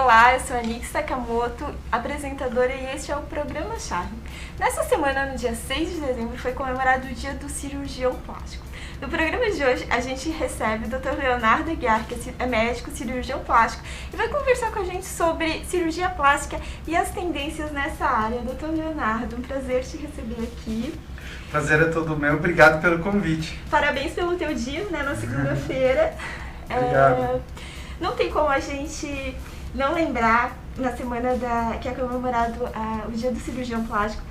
Olá, eu sou a Nix Sakamoto, apresentadora, e este é o Programa Charme. Nessa semana, no dia 6 de dezembro, foi comemorado o Dia do Cirurgião Plástico. No programa de hoje, a gente recebe o Dr. Leonardo Aguiar, que é médico cirurgião plástico, e vai conversar com a gente sobre cirurgia plástica e as tendências nessa área. Dr. Leonardo, um prazer te receber aqui. Prazer é todo meu, obrigado pelo convite. Parabéns pelo teu dia, né, na segunda-feira. Obrigado. Não tem como a gente não lembrar, na semana que é comemorado o Dia do Cirurgião Plástico,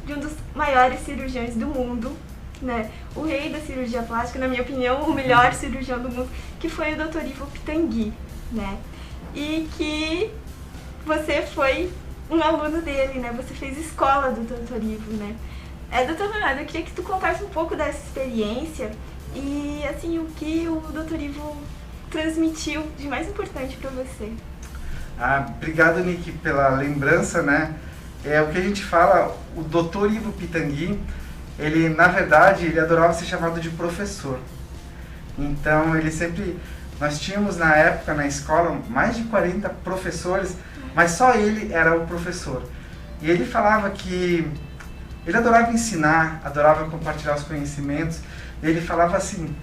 de um dos maiores cirurgiões do mundo, né? O rei da cirurgia plástica, na minha opinião, o melhor cirurgião do mundo, que foi o Dr. Ivo Pitangui, né? E que você foi um aluno dele, né? Você fez escola do Dr. Ivo, né? Dr. Leonardo, eu queria que tu contasse um pouco dessa experiência e, assim, o que o Dr. Ivo transmitiu de mais importante para você. Obrigado, Nick, pela lembrança, né? É o que a gente fala, o Dr. Ivo Pitangui, ele, na verdade, ele adorava ser chamado de professor. Então, ele sempre... Nós tínhamos, na época, na escola, mais de 40 professores, mas só ele era o professor. E ele falava que ele adorava ensinar, adorava compartilhar os conhecimentos. E ele falava assim,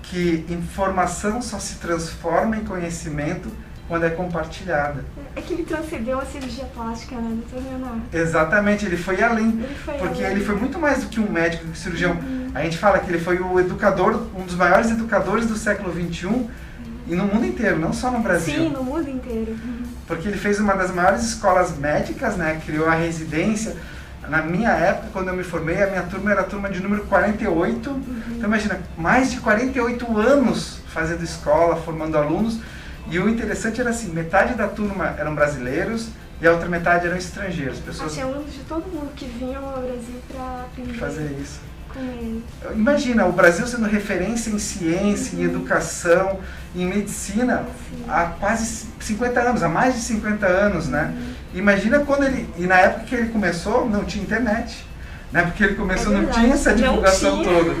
que informação só se transforma em conhecimento quando é compartilhada. É que ele transcendeu a cirurgia plástica, né, Dr. Leonardo? Exatamente, ele foi além, ele foi muito mais do que um médico, um cirurgião. A gente fala que ele foi o educador, um dos maiores educadores do século XXI e no mundo inteiro, não só no Brasil. Sim, no mundo inteiro. Porque ele fez uma das maiores escolas médicas, né, criou a residência. Na minha época, quando eu me formei, a minha turma era a turma de número 48. Então imagina, mais de 48 anos fazendo escola, formando alunos. E o interessante era assim, metade da turma eram brasileiros e a outra metade eram estrangeiros. Pessoas... Tinha alunos de todo mundo que vinham ao Brasil para aprender fazer isso. Com ele. Imagina, o Brasil sendo referência em ciência, em educação, em medicina há quase 50 anos, há mais de 50 anos, né? Imagina quando ele... E na época que ele começou, não tinha internet, né? Porque ele começou, não tinha essa divulgação toda.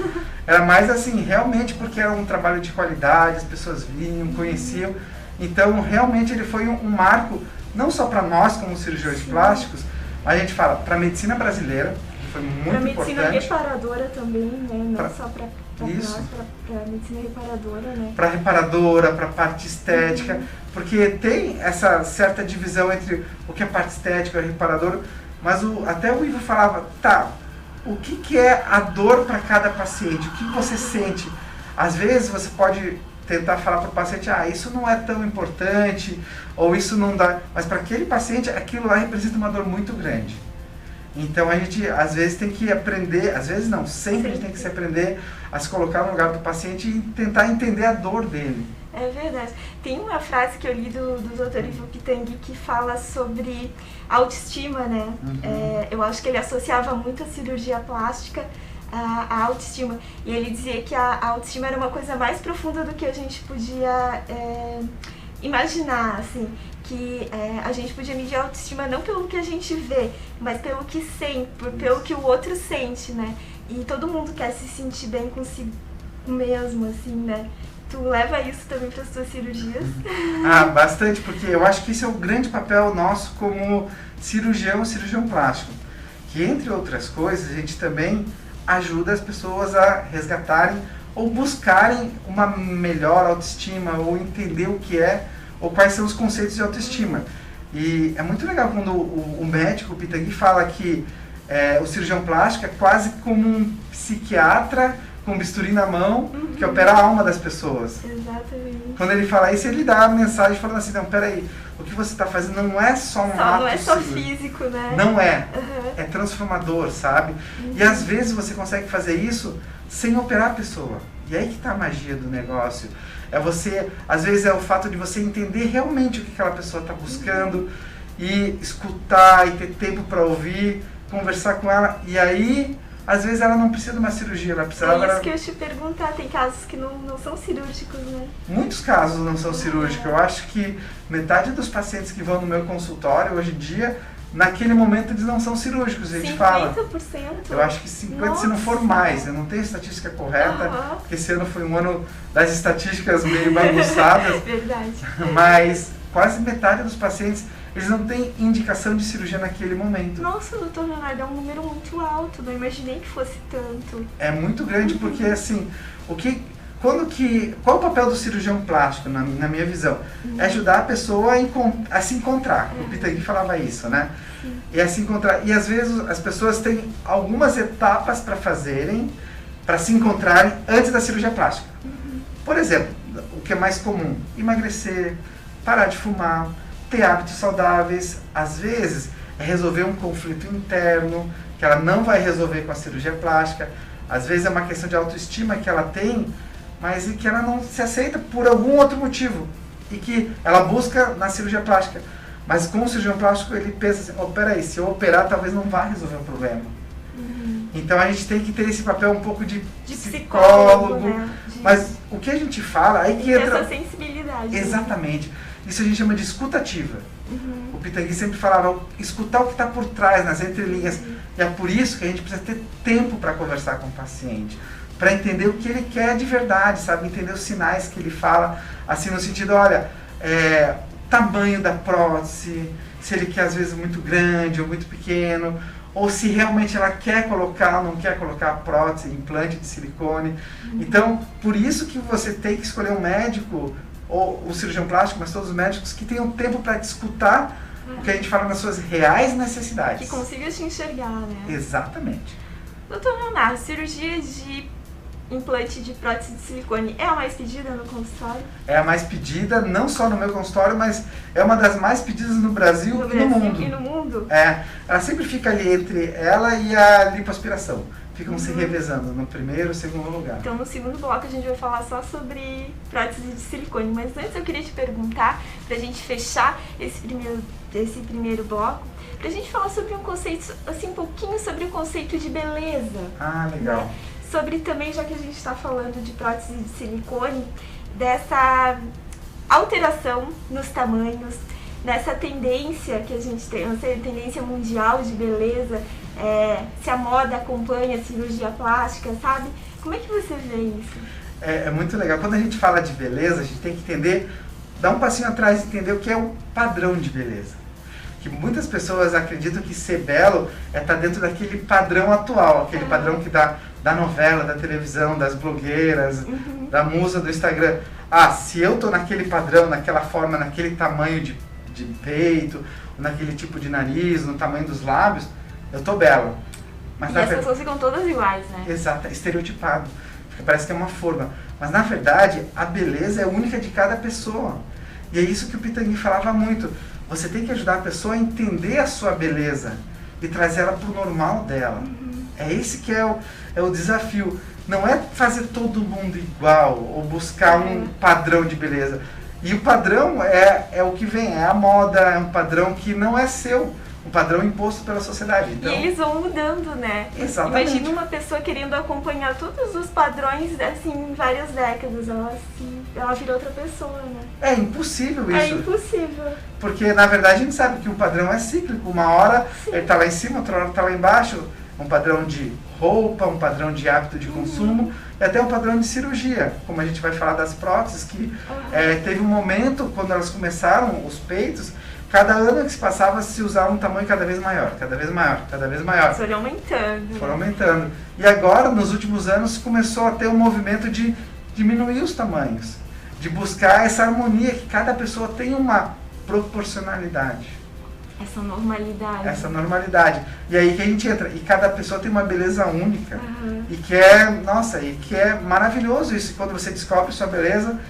Era mais assim, realmente porque era um trabalho de qualidade, as pessoas vinham, conheciam. Então, realmente ele foi um marco, não só para nós como cirurgiões plásticos, mas a gente fala, para a medicina brasileira, que foi muito importante. Para a medicina reparadora também, né? Não só para nós, para a medicina reparadora, né? Para reparadora, para a parte estética, porque tem essa certa divisão entre o que é parte estética e reparadora, mas até o Ivo falava, o que é a dor para cada paciente? O que você sente? Às vezes você pode tentar falar para o paciente, isso não é tão importante, ou isso não dá, mas para aquele paciente aquilo lá representa uma dor muito grande. Então a gente às vezes tem que aprender, às vezes não, sempre a gente tem que se aprender a se colocar no lugar do paciente e tentar entender a dor dele. É verdade. Tem uma frase que eu li do Dr. Ivo Pitangui que fala sobre autoestima, né? Eu acho que ele associava muito a cirurgia plástica à autoestima. E ele dizia que a autoestima era uma coisa mais profunda do que a gente podia imaginar, assim. Que a gente podia medir a autoestima não pelo que a gente vê, mas pelo que sente, pelo que o outro sente, né? E todo mundo quer se sentir bem consigo mesmo, assim, né? Tu leva isso também para as tuas cirurgias? Bastante, porque eu acho que esse é o grande papel nosso como cirurgião plástico. Que, entre outras coisas, a gente também ajuda as pessoas a resgatarem ou buscarem uma melhor autoestima ou entender o que é ou quais são os conceitos de autoestima. E é muito legal quando o médico, o Pitangui, fala que o cirurgião plástico é quase como um psiquiatra com bisturi na mão, que opera a alma das pessoas. Exatamente. Quando ele fala isso, ele dá a mensagem falando assim, não, peraí, o que você está fazendo não é só um ato. Não é só físico, né? Não é. É transformador, sabe? E às vezes você consegue fazer isso sem operar a pessoa. E aí que está a magia do negócio. Às vezes é o fato de você entender realmente o que aquela pessoa está buscando e escutar e ter tempo para ouvir, conversar com ela, e aí às vezes ela não precisa de uma cirurgia, ela precisa... É isso que eu ia te perguntar, tem casos que não são cirúrgicos, né? Muitos casos não são cirúrgicos. Eu acho que metade dos pacientes que vão no meu consultório hoje em dia, naquele momento eles não são cirúrgicos, a gente 50%? fala. Eu acho que 50%, se não for mais. Eu não tenho a estatística correta, porque esse ano foi um ano das estatísticas meio bagunçadas. Verdade. Mas quase metade dos pacientes, eles não têm indicação de cirurgia naquele momento. Nossa, doutor Leonardo, é um número muito alto, não imaginei que fosse tanto. É muito grande porque, assim, qual o papel do cirurgião plástico, na minha visão? É ajudar a pessoa a se encontrar. O Pitangui falava isso, né? E a se encontrar. E às vezes as pessoas têm algumas etapas para fazerem, para se encontrarem antes da cirurgia plástica. Por exemplo, o que é mais comum? Emagrecer, parar de fumar, ter hábitos saudáveis. Às vezes é resolver um conflito interno que ela não vai resolver com a cirurgia plástica. Às vezes é uma questão de autoestima que ela tem, mas que ela não se aceita por algum outro motivo e que ela busca na cirurgia plástica. Mas com o cirurgião plástico ele pensa assim, oh, peraí, se eu operar talvez não vá resolver o problema. Então a gente tem que ter esse papel um pouco de psicólogo, né? Mas o que a gente fala, aí que entra... essa sensibilidade. Exatamente. Né? Isso a gente chama de escutativa. O Pitangui sempre falava, escutar o que está por trás, nas entrelinhas. E é por isso que a gente precisa ter tempo para conversar com o paciente, para entender o que ele quer de verdade, sabe? Entender os sinais que ele fala, assim, no sentido, olha, tamanho da prótese, se ele quer às vezes muito grande ou muito pequeno, ou se realmente ela quer colocar ou não quer colocar a prótese, implante de silicone. Então, por isso que você tem que escolher um médico, ou um cirurgião plástico, mas todos os médicos que tenham tempo para te escutar o que a gente fala nas suas reais necessidades. Que consiga te enxergar, né? Exatamente. Doutor Leonardo, cirurgia de implante de prótese de silicone é a mais pedida no consultório? É a mais pedida, não só no meu consultório, mas é uma das mais pedidas no Brasil, e no mundo. E no mundo? Ela sempre fica ali entre ela e a lipoaspiração. Ficam se revezando no primeiro e segundo lugar. Então no segundo bloco a gente vai falar só sobre prótese de silicone. Mas antes eu queria te perguntar, pra gente fechar esse primeiro bloco, pra gente falar sobre um conceito, assim, um pouquinho sobre o conceito de beleza. Ah, legal. Né? Sobre também, já que a gente está falando de prótese de silicone, dessa alteração nos tamanhos, dessa tendência que a gente tem, essa tendência mundial de beleza, se a moda acompanha a cirurgia plástica, sabe? Como é que você vê isso? É muito legal. Quando a gente fala de beleza, a gente tem que entender, dar um passinho atrás e entender o que é o padrão de beleza. Que muitas pessoas acreditam que ser belo é estar dentro daquele padrão atual, aquele padrão que da novela, da televisão, das blogueiras, da musa do Instagram. Ah, se eu tô naquele padrão, naquela forma, naquele tamanho de peito, naquele tipo de nariz, no tamanho dos lábios, eu tô bela. Mas e as pessoas ficam todas iguais, né? Exato, estereotipado. Porque parece que é uma forma. Mas na verdade, a beleza é única de cada pessoa. E é isso que o Pitangui falava muito. Você tem que ajudar a pessoa a entender a sua beleza e trazer ela para o normal dela. É esse que é o desafio. Não é fazer todo mundo igual ou buscar um padrão de beleza. E o padrão é o que vem, é a moda, é um padrão que não é seu, um padrão imposto pela sociedade. Então, e eles vão mudando, né? Exatamente. Imagina uma pessoa querendo acompanhar todos os padrões, assim, em várias décadas. Ela vira outra pessoa, né? É impossível isso. É impossível. Porque, na verdade, a gente sabe que o padrão é cíclico. Uma hora ele está lá em cima, outra hora está lá embaixo. Um padrão de roupa, um padrão de hábito de consumo e até um padrão de cirurgia. Como a gente vai falar das próteses, que teve um momento, quando elas começaram, os peitos, cada ano que se passava se usava um tamanho cada vez maior, cada vez maior, cada vez maior. Foram aumentando. Foram aumentando. E agora, nos últimos anos, começou a ter um movimento de diminuir os tamanhos, de buscar essa harmonia, que cada pessoa tem uma proporcionalidade. Essa normalidade. E aí que a gente entra. E cada pessoa tem uma beleza única. E que é maravilhoso isso. E quando você descobre sua beleza,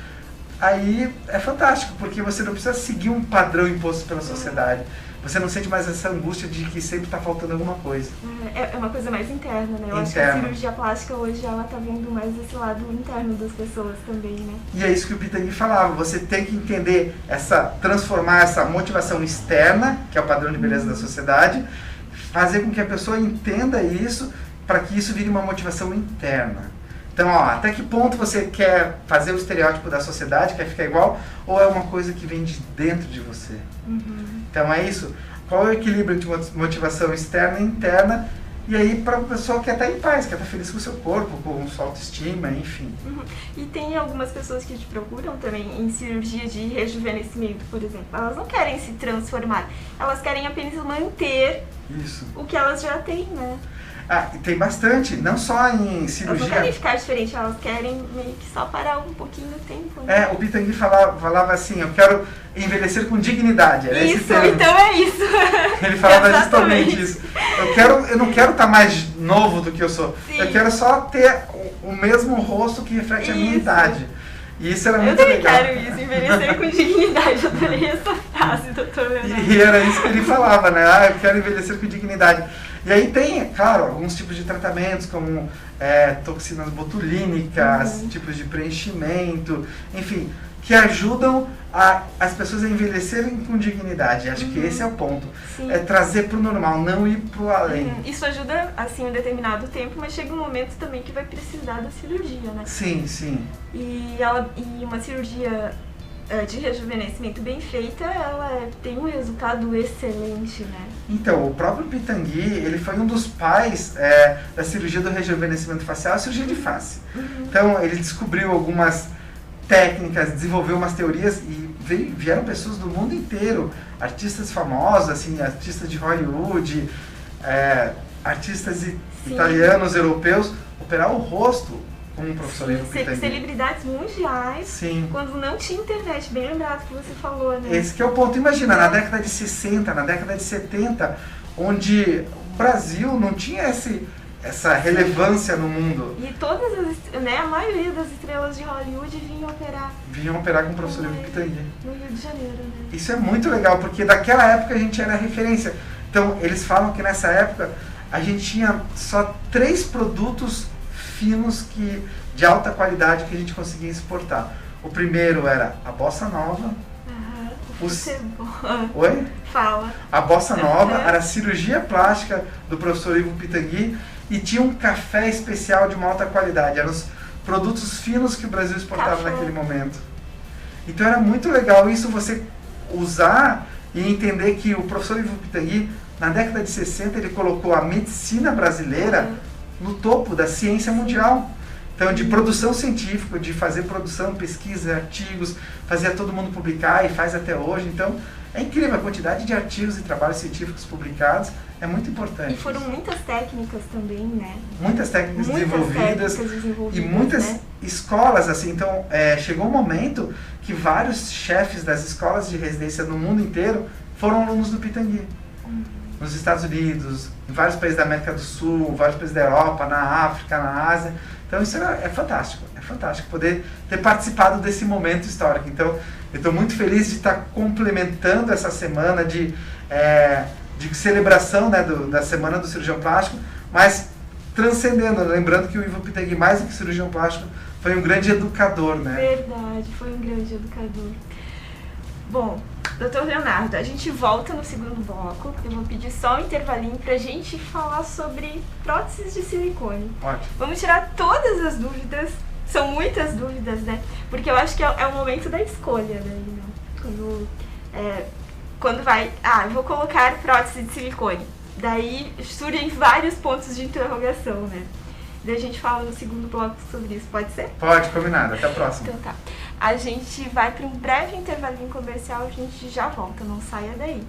aí é fantástico, porque você não precisa seguir um padrão imposto pela sociedade. Você não sente mais essa angústia de que sempre está faltando alguma coisa. É uma coisa mais interna, né? Eu acho que a cirurgia plástica hoje ela tá vindo mais desse lado interno das pessoas também, né? E é isso que o Pitangui falava, você tem que entender transformar essa motivação externa, que é o padrão de beleza da sociedade, fazer com que a pessoa entenda isso, para que isso vire uma motivação interna. Então, até que ponto você quer fazer o estereótipo da sociedade, quer ficar igual, ou é uma coisa que vem de dentro de você? Então é isso. Qual é o equilíbrio entre motivação externa e interna? E aí para a pessoa que estar em paz, quer estar feliz com o seu corpo, com sua autoestima, enfim. Uhum. E tem algumas pessoas que te procuram também em cirurgia de rejuvenescimento, por exemplo. Elas não querem se transformar, elas querem apenas manter Isso. o que elas já têm, né? Ah, e tem bastante, não só em cirurgia. Elas não querem ficar diferente, elas querem meio que só parar um pouquinho o tempo. Né? O Pitangui falava assim, eu quero envelhecer com dignidade. Era Isso, esse termo. então é isso. Ele falava Exatamente. justamente isso. Eu não quero estar mais novo do que eu sou. Sim. Eu quero só ter o mesmo rosto que reflete a minha Isso. idade. E isso era Eu muito também legal. quero isso, envelhecer com dignidade. Eu adorei essa frase, doutor Leonardo. E era isso que ele falava, né? Ah, eu quero envelhecer com dignidade. E aí tem, claro, alguns tipos de tratamentos, como toxinas botulínicas, tipos de preenchimento, enfim, que ajudam as pessoas a envelhecerem com dignidade. Acho que esse é o ponto. Sim. É trazer para o normal, não ir para o além. Isso ajuda, assim, um determinado tempo, mas chega um momento também que vai precisar da cirurgia, né? Sim, sim. E uma cirurgia de rejuvenescimento bem feita, ela tem um resultado excelente, né? Então, o próprio Pitangui, ele foi um dos pais da cirurgia do rejuvenescimento facial, a cirurgia de face. Então, ele descobriu algumas técnicas, desenvolveu umas teorias e vieram pessoas do mundo inteiro, artistas famosos, assim, artistas de Hollywood, artistas italianos, europeus, operar o rosto com o professor Ivo Pitangui. Celebridades mundiais, Sim. quando não tinha internet, bem lembrado que você falou, né? Esse que é o ponto. Imagina, na década de 60, na década de 70, onde o Brasil não tinha essa relevância no mundo. E todas a maioria das estrelas de Hollywood Vinham operar com o professor Ivo Pitangui. No Rio de Janeiro, né? Isso é muito legal, porque daquela época a gente era referência. Então, eles falam que nessa época a gente tinha só 3 produtos finos de alta qualidade que a gente conseguia exportar. O primeiro era a Bossa Nova. Oi? Fala. A Bossa Nova era a cirurgia plástica do professor Ivo Pitangui e tinha um café especial de uma alta qualidade. Eram os produtos finos que o Brasil exportava naquele momento. Então era muito legal isso, você usar e entender que o professor Ivo Pitangui, na década de 60, ele colocou a medicina brasileira no topo da ciência mundial. Então, de produção científica, de fazer produção, pesquisa, artigos, fazia todo mundo publicar e faz até hoje. Então, é incrível a quantidade de artigos e trabalhos científicos publicados, é muito importante. E foram muitas técnicas também, né? Muitas técnicas desenvolvidas e né? muitas escolas, assim. Então, chegou um momento que vários chefes das escolas de residência no mundo inteiro foram alunos do Pitangui. Nos Estados Unidos, em vários países da América do Sul, vários países da Europa, na África, na Ásia. Então isso é fantástico poder ter participado desse momento histórico. Então eu estou muito feliz de estar complementando essa semana de celebração, né, da Semana do Cirurgião Plástico, mas transcendendo, lembrando que o Ivo Pitangui, mais do que cirurgião plástico, foi um grande educador, né? Verdade, foi um grande educador. Bom, doutor Leonardo, a gente volta no segundo bloco. Eu vou pedir só um intervalinho pra gente falar sobre próteses de silicone. Ótimo. Vamos tirar todas as dúvidas, são muitas dúvidas, né? Porque eu acho que é o momento da escolha, né? Quando vai, eu vou colocar prótese de silicone. Daí surgem vários pontos de interrogação, né? Daí a gente fala no segundo bloco sobre isso, pode ser? Pode, combinado. Até a próxima. Então tá. A gente vai para um breve intervalinho comercial, a gente já volta, não saia daí.